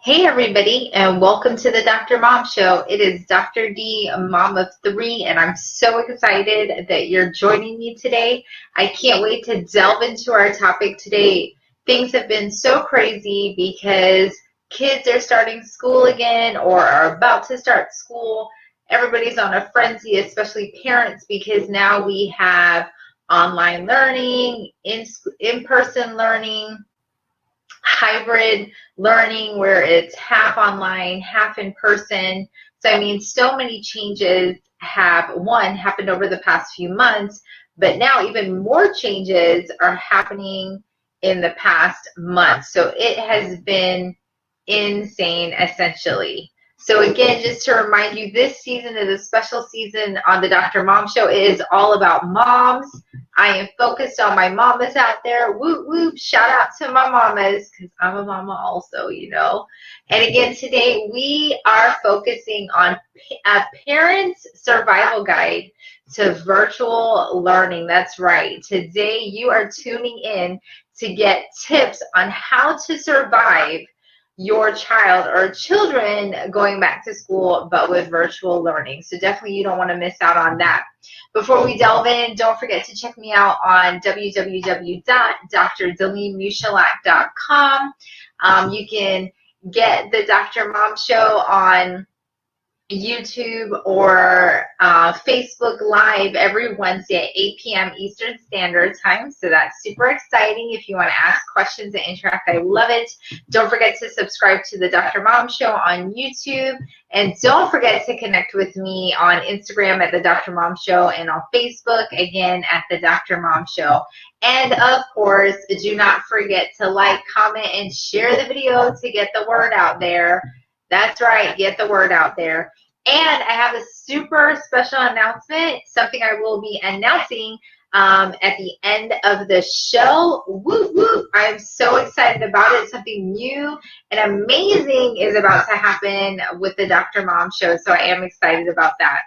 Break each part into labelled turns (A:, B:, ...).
A: Hey everybody, and welcome to the Dr. Mom Show. It is Dr. D, a mom of three, and I'm so excited that you're joining me today. I can't wait to delve into our topic today. Things have been so crazy because kids are starting school again or are about to start school. Everybody's on a frenzy, especially parents, because now we have online learning, in-person learning, hybrid learning where it's half online, half in person. So, I mean, so many changes have, one, happened over the past few months, but now even more changes are happening in the past month. So it has been insane, essentially. So again, just to remind you, this season is a special season on the Dr. Mom Show. It is all about moms. I am focused on my mamas out there. Whoop, whoop. Shout out to my mamas because I'm a mama also, you know. And again, today we are focusing on a parent's survival guide to virtual learning. That's right. Today you are tuning in to get tips on how to survive your child or children going back to school, but with virtual learning. So definitely you don't want to miss out on that. Before we delve in, don't forget to check me out on www.drdalenemushalak.com. You can get the Dr. Mom Show on YouTube or Facebook Live every Wednesday at 8 p.m. Eastern Standard Time. So that's super exciting if you want to ask questions and interact. I love it. Don't forget to subscribe to the Dr. Mom Show on YouTube. And don't forget to connect with me on Instagram at the Dr. Mom Show and on Facebook, again, at the Dr. Mom Show. And of course, do not forget to like, comment, and share the video to get the word out there. That's right, get the word out there. And I have a super special announcement, something I will be announcing at the end of the show. Woo woo! I'm so excited about it. Something new and amazing is about to happen with the Dr. Mom Show, so I am excited about that.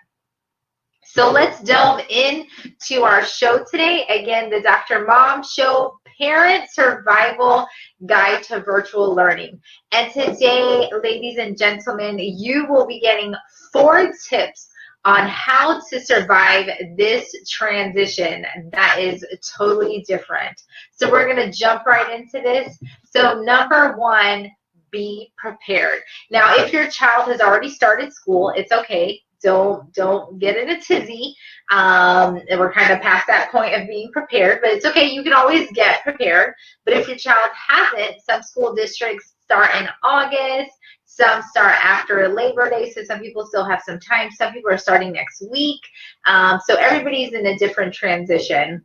A: So let's delve into our show today. Again, the Dr. Mom Show Parent Survival Guide to Virtual Learning. And today, ladies and gentlemen, you will be getting 4 tips on how to survive this transition that is totally different. So we're going to jump right into this. So number 1, be prepared. Now, if your child has already started school, it's okay. Don't get in a tizzy. We're kind of past that point of being prepared, but it's okay. You can always get prepared. But if your child hasn't, some school districts start in August. Some start after Labor Day, so some people still have some time. Some people are starting next week. So everybody's in a different transition.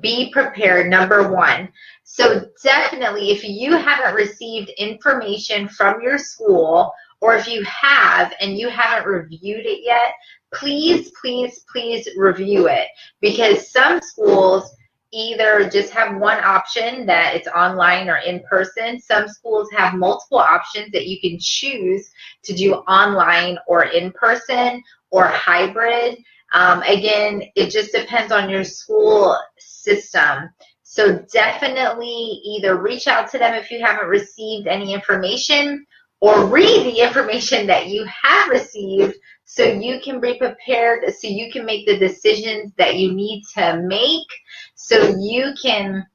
A: Be prepared, number 1. So definitely, if you haven't received information from your school, or if you have and you haven't reviewed it yet, please, please, please review it. Because some schools either just have one option that it's online or in person. Some schools have multiple options that you can choose to do online or in person or hybrid. Again, it just depends on your school system. So definitely either reach out to them if you haven't received any information, or read the information that you have received so you can be prepared, so you can make the decisions that you need to make, so you can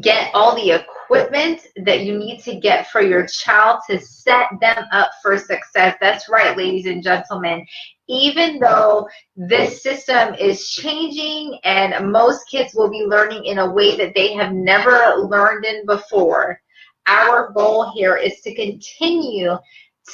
A: get all the equipment that you need to get for your child to set them up for success. That's right, ladies and gentlemen. Even though this system is changing and most kids will be learning in a way that they have never learned in before, our goal here is to continue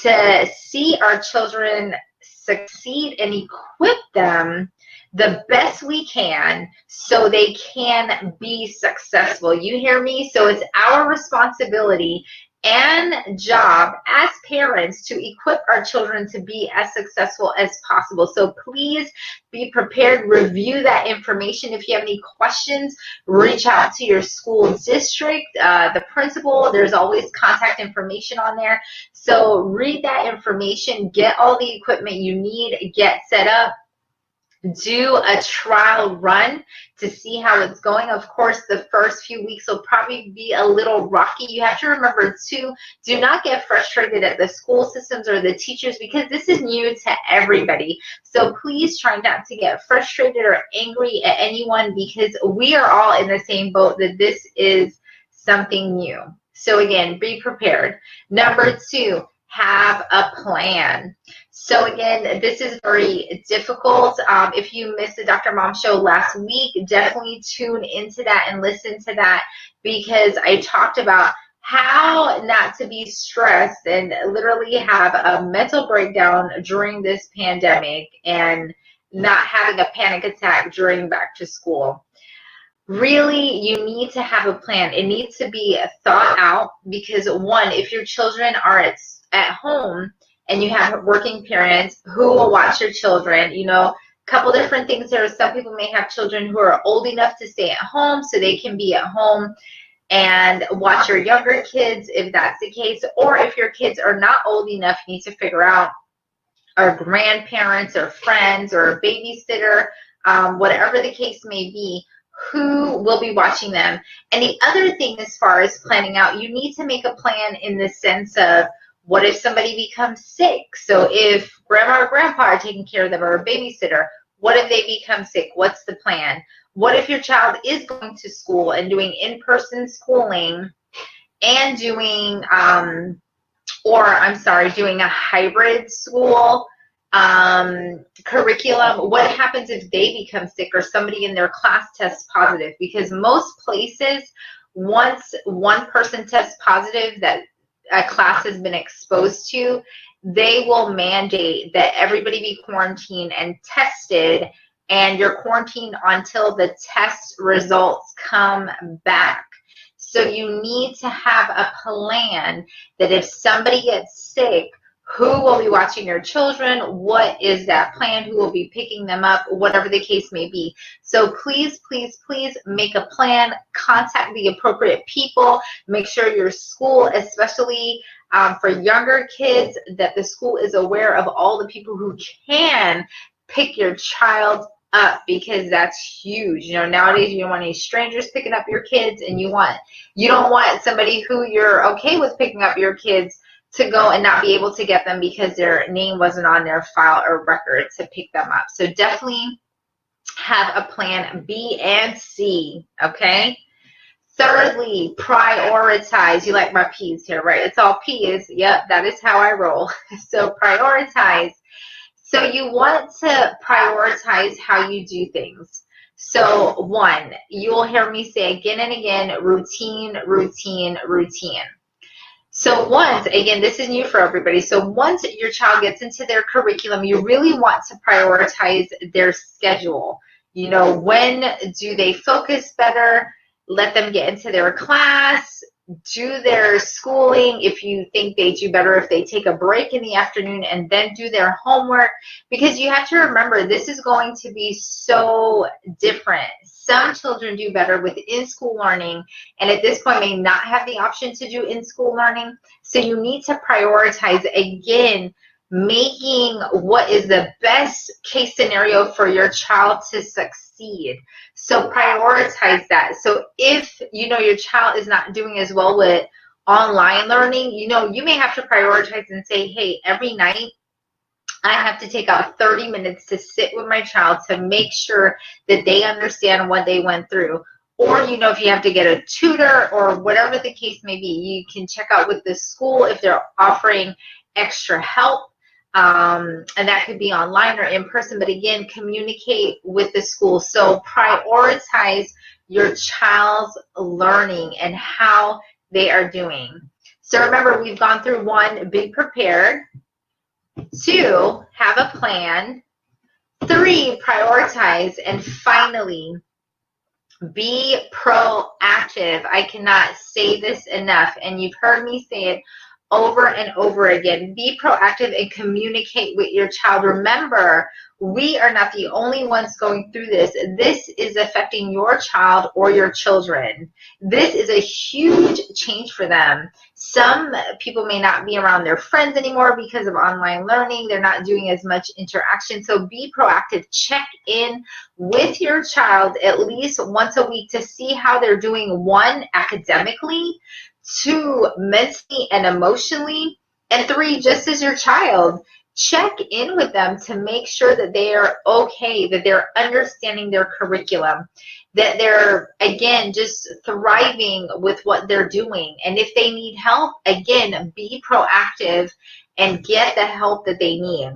A: to see our children succeed and equip them the best we can so they can be successful. You hear me? So it's our responsibility and job as parents to equip our children to be as successful as possible. So please be prepared, review that information. If you have any questions, reach out to your school district, the principal. There's always contact information on there. So read that information, get all the equipment you need, get set up, do a trial run to see how it's going. Of course, the first few weeks will probably be a little rocky. You have to remember too, do not get frustrated at the school systems or the teachers, because this is new to everybody. So please try not to get frustrated or angry at anyone, because we are all in the same boat that this is something new. So again, be prepared. Number two, have a plan. So again, this is very difficult. If you missed the Dr. Mom Show last week, definitely tune into that and listen to that, because I talked about how not to be stressed and literally have a mental breakdown during this pandemic and not having a panic attack during back to school. Really, you need to have a plan. It needs to be thought out, because one, if your children are at home and you have working parents, who will watch your children? You know, a couple different things there. Some people may have children who are old enough to stay at home, so they can be at home and watch your younger kids, if that's the case. Or if your kids are not old enough, you need to figure out our grandparents or friends or a babysitter, whatever the case may be, who will be watching them. And the other thing, as far as planning out, you need to make a plan in the sense of, what if somebody becomes sick? So if grandma or grandpa are taking care of them, or a babysitter, what if they become sick? What's the plan? What if your child is going to school and doing in-person schooling and doing, doing a hybrid school curriculum? What happens if they become sick or somebody in their class tests positive? Because most places, once one person tests positive that a class has been exposed to, they will mandate that everybody be quarantined and tested, and you're quarantined until the test results come back. So you need to have a plan that if somebody gets sick, who will be watching your children? What is that plan? Who will be picking them up? Whatever the case may be. So please, please, please make a plan. Contact the appropriate people. Make sure your school, especially for younger kids, that the school is aware of all the people who can pick your child up, because that's huge. You know, nowadays you don't want any strangers picking up your kids, and you don't want somebody who you're okay with picking up your kids to go and not be able to get them because their name wasn't on their file or record to pick them up. So definitely have a plan B and C, okay? Thirdly, prioritize. You like my P's here, right? It's all P's. Yep, that is how I roll. So prioritize. So you want to prioritize how you do things. So one, you will hear me say again and again, routine, routine, routine. So once, again, this is new for everybody. So once your child gets into their curriculum, you really want to prioritize their schedule. You know, when do they focus better? Let them get into their class, do their schooling. If you think they do better if they take a break in the afternoon and then do their homework, because you have to remember, this is going to be so different. Some children do better with in-school learning, and at this point may not have the option to do in-school learning. So you need to prioritize, again, making what is the best case scenario for your child to succeed. So prioritize that. So if you know your child is not doing as well with online learning, you know, you may have to prioritize and say, hey, every night I have to take out 30 minutes to sit with my child to make sure that they understand what they went through. Or, you know, if you have to get a tutor or whatever the case may be, you can check out with the school if they're offering extra help. And that could be online or in person, but again, communicate with the school. So prioritize your child's learning and how they are doing. So remember, we've gone through 1, be prepared. 2, have a plan. 3, prioritize. And finally, be proactive. I cannot say this enough, and you've heard me say it over and over again. Be proactive and communicate with your child. Remember, we are not the only ones going through this. This is affecting your child or your children. This is a huge change for them. Some people may not be around their friends anymore because of online learning. They're not doing as much interaction. So be proactive. Check in with your child at least once a week to see how they're doing, one, academically, two, mentally and emotionally, and three, just as your child. Check in with them to make sure that they are okay, that they're understanding their curriculum, that they're, again, just thriving with what they're doing. And if they need help, again, be proactive and get the help that they need.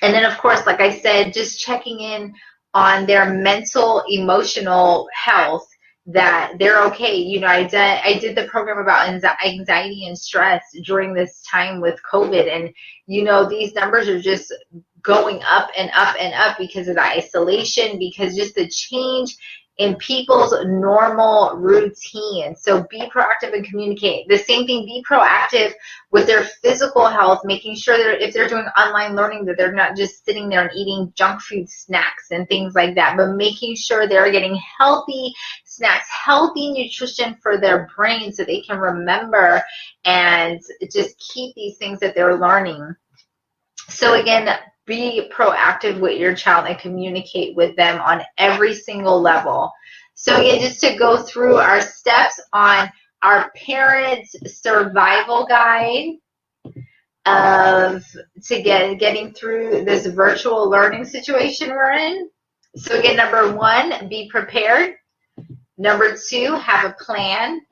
A: And then, of course, like I said, just checking in on their mental, emotional health, that they're okay. You know, I did the program about anxiety and stress during this time with COVID. And, you know, these numbers are just going up and up and up because of the isolation, because just the change in people's normal routine. So be proactive and communicate. The same thing, be proactive with their physical health, making sure that if they're doing online learning, that they're not just sitting there and eating junk food snacks and things like that, but making sure they're getting healthy snacks, healthy nutrition for their brain so they can remember and just keep these things that they're learning. So again, be proactive with your child and communicate with them on every single level. So again, just to go through our steps on our parents' survival guide of getting through this virtual learning situation we're in. So again, number one, be prepared. Number two, have a plan.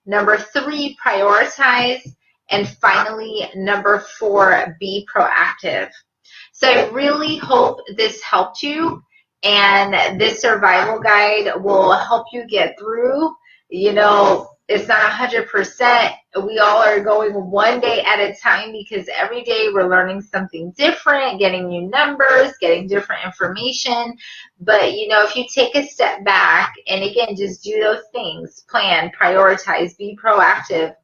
A: Number three, prioritize. And finally, number four, be proactive. So I really hope this helped you, and this survival guide will help you get through. You know, it's not 100%. We all are going one day at a time because every day we're learning something different, getting new numbers, getting different information. But, you know, if you take a step back and, again, just do those things, plan, prioritize, be proactive,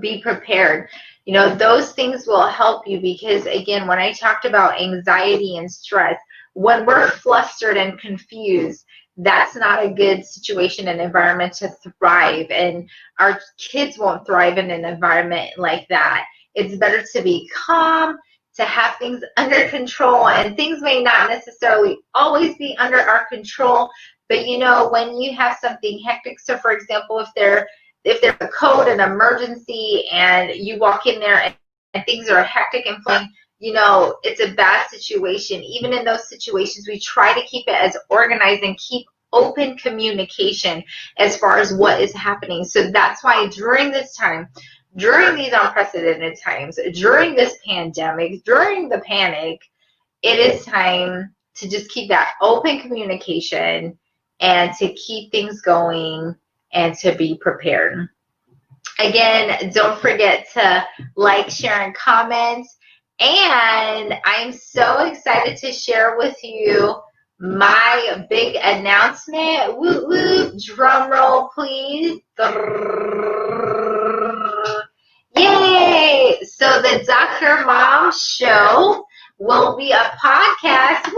A: be prepared. You know, those things will help you because, again, when I talked about anxiety and stress, when we're flustered and confused, that's not a good situation and environment to thrive. And our kids won't thrive in an environment like that. It's better to be calm, to have things under control, and things may not necessarily always be under our control. But, you know, when you have something hectic, so for example, if there's a code, an emergency, and you walk in there and things are hectic and fun, you know, it's a bad situation. Even in those situations, we try to keep it as organized and keep open communication as far as what is happening. So that's why during this time, during these unprecedented times, during this pandemic, during the panic, it is time to just keep that open communication and to keep things going and to be prepared. Again, don't forget to like, share, and comment. And I'm so excited to share with you my big announcement. Woo woo, drum roll please. Yay! So the Dr. Mom Show will be a podcast.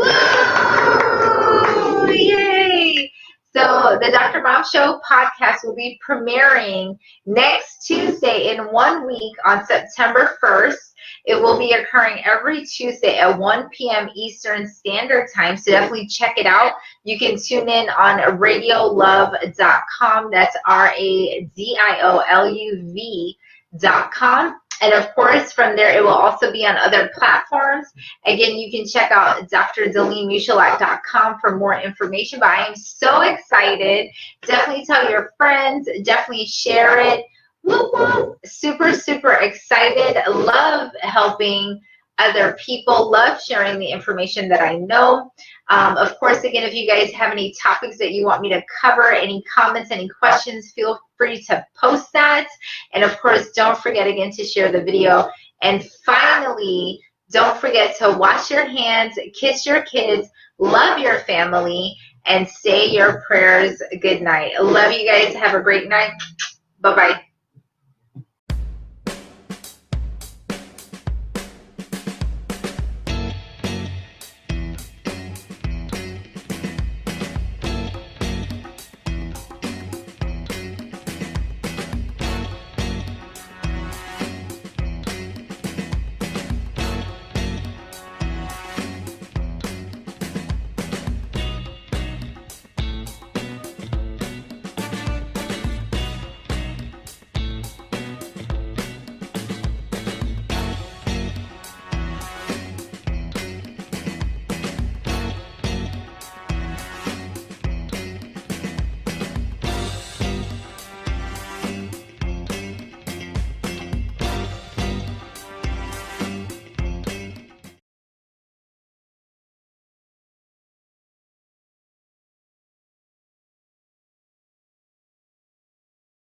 A: Woo! Yay! So the Dr. Mom Show podcast will be premiering next Tuesday in 1 week on September 1st. It will be occurring every Tuesday at 1 p.m. Eastern Standard Time, so definitely check it out. You can tune in on radioluv.com. That's RADIOLUV.com. And of course, from there, it will also be on other platforms. Again, you can check out drdalenemushalak.com for more information. But I am so excited. Definitely tell your friends. Definitely share it. Woo woo. Super, super excited. Love helping other people. Love sharing the information that I know. Of course, again, if you guys have any topics that you want me to cover, any comments, any questions, feel free to post that. And of course, don't forget again to share the video. And finally, don't forget to wash your hands, kiss your kids, love your family, and say your prayers good night. I love you guys. Have a great night. Bye-bye.